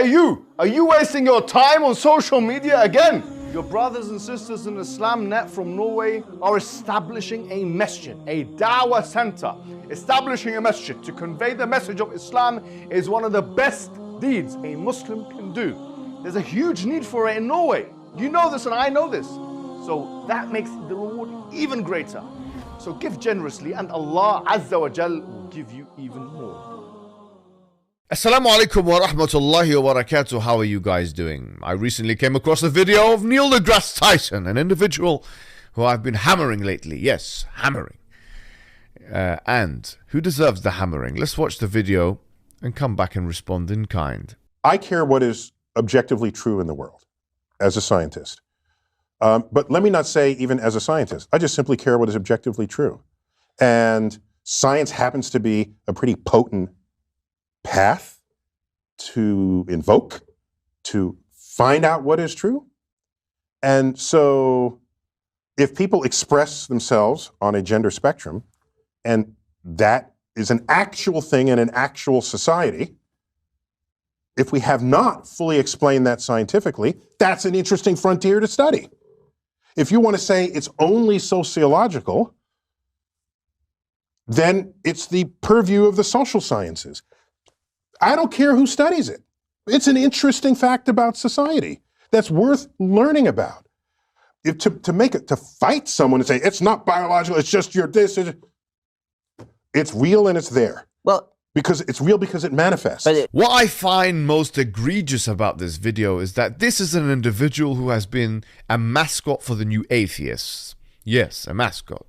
Hey you, are you wasting your time on social media again? Your brothers and sisters in Islam Net from Norway are establishing a masjid, a dawah center. Establishing a masjid to convey the message of Islam is one of the best deeds a Muslim can do. There's a huge need for it in Norway. You know this and I know this. So that makes the reward even greater. So give generously and Allah Azza wa Jal will give you even more. Assalamu alaikum wa rahmatullahi wa barakatuh. How are you guys doing? I recently came across a video of Neil deGrasse Tyson, an individual who I've been hammering lately. Yes, hammering. And who deserves the hammering? Let's watch the video and come back and respond in kind. I care what is objectively true in the world as a scientist. But let me not say even as a scientist. I just simply care what is objectively true. And science happens to be a pretty potent path to invoke, to find out what is true. And so if people express themselves on a gender spectrum, and that is an actual thing in an actual society, if we have not fully explained that scientifically, that's an interesting frontier to study. If you want to say it's only sociological, then it's the purview of the social sciences. I don't care who studies it. It's an interesting fact about society that's worth learning about. If to fight someone and say, it's not biological, it's just your this, it's real and it's there. Well, because it's real because it manifests. What I find most egregious about this video is that this is an individual who has been a mascot for the New Atheists. Yes, a mascot.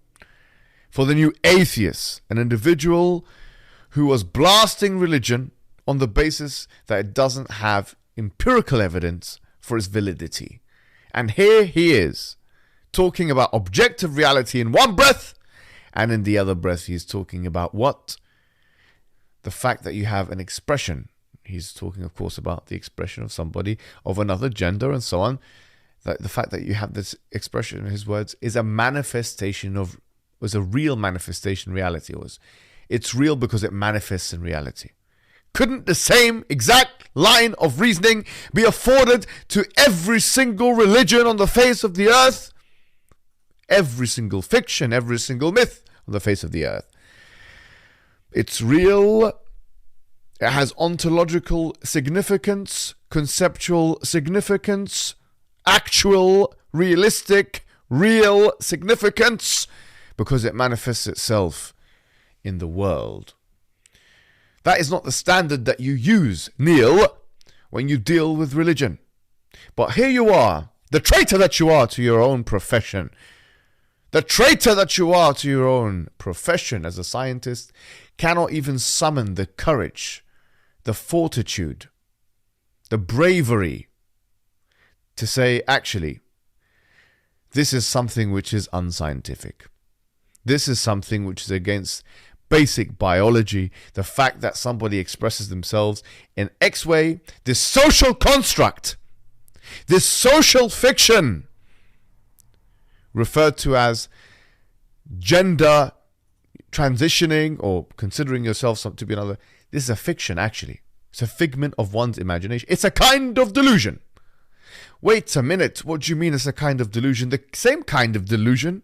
For the New Atheists. An individual who was blasting religion on the basis that it doesn't have empirical evidence for its validity. And here he is, talking about objective reality in one breath, and in the other breath he's talking about what? The fact that you have an expression. He's talking, of course, about the expression of somebody of another gender and so on. That the fact that you have this expression, in his words, is a manifestation of, was a real manifestation reality. It's real because it manifests in reality. Couldn't the same exact line of reasoning be afforded to every single religion on the face of the earth? Every single fiction, every single myth on the face of the earth. It's real, it has ontological significance, conceptual significance, actual, realistic, real significance, because it manifests itself in the world. That is not the standard that you use, Neil, when you deal with religion. But here you are, the traitor that you are to your own profession. The traitor that you are to your own profession as a scientist cannot even summon the courage, the fortitude, the bravery to say, actually, this is something which is unscientific. This is something which is against basic biology. The fact that somebody expresses themselves in X way, this social construct, this social fiction, referred to as gender transitioning or considering yourself to be another. This is a fiction, actually. It's a figment of one's imagination. It's a kind of delusion. Wait a minute. What do you mean it's a kind of delusion? The same kind of delusion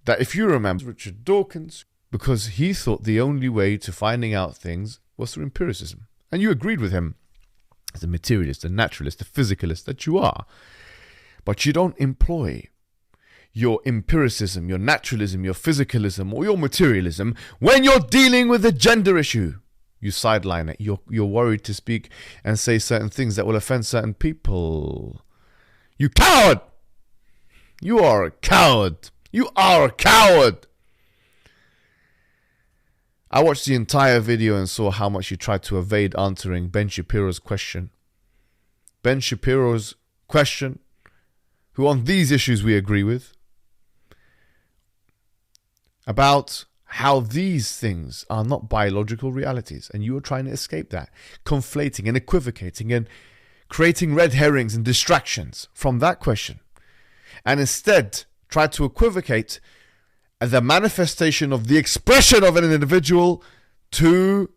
that, if you remember, Richard Dawkins, because he thought the only way to finding out things was through empiricism. And you agreed with him as a materialist, a naturalist, a physicalist that you are. But you don't employ your empiricism, your naturalism, your physicalism, or your materialism when you're dealing with a gender issue. You sideline it. You're worried to speak and say certain things that will offend certain people. You coward! You are a coward. You are a coward. I watched the entire video and saw how much you tried to evade answering Ben Shapiro's question. Ben Shapiro's question, who on these issues we agree with, about how these things are not biological realities, and you are trying to escape that, conflating and equivocating and creating red herrings and distractions from that question, and instead try to equivocate the manifestation of the expression of an individual to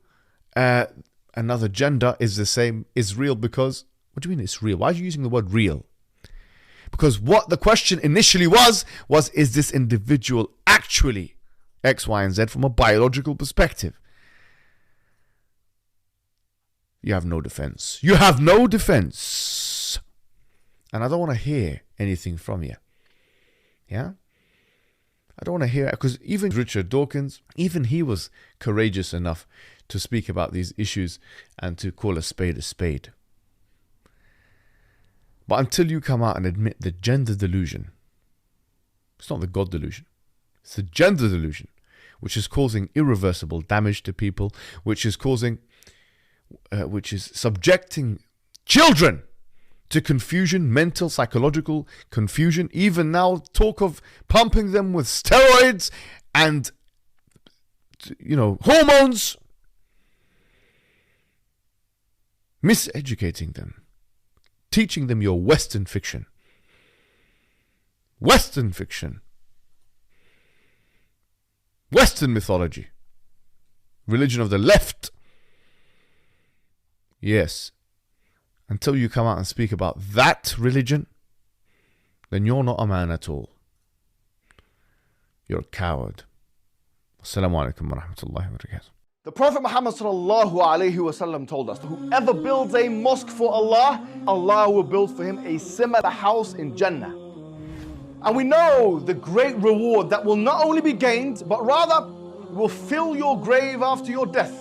another gender is the same, is real because What do you mean it's real? Why are you using the word real? Because what the question initially was is this individual actually X, Y, and Z from a biological perspective? You have no defense. You have no defense. And I don't want to hear anything from you. Yeah? I don't want to hear it, because even Richard Dawkins, even he was courageous enough to speak about these issues and to call a spade a spade. But until you come out and admit the gender delusion, it's not the God delusion, it's the gender delusion, which is causing irreversible damage to people, which is subjecting children to confusion, mental, psychological confusion. Even now, talk of pumping them with steroids and, hormones, miseducating them, teaching them your Western fiction. Western fiction. Western mythology. Religion of the left. Yes. Until you come out and speak about that religion, then you're not a man at all. You're a coward. Assalamu alaikum wa rahmatullahi wa barakatuh. The Prophet Muhammad sallallahu alaihi wasallam told us that whoever builds a mosque for Allah, Allah will build for him a similar house in Jannah. And we know the great reward that will not only be gained, but rather will fill your grave after your death.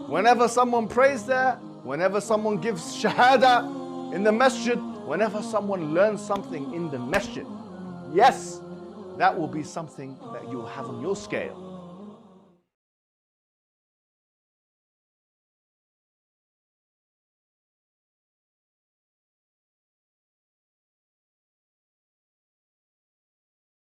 Whenever someone prays there, whenever someone gives shahada in the masjid, whenever someone learns something in the masjid, yes, that will be something that you'll have on your scale.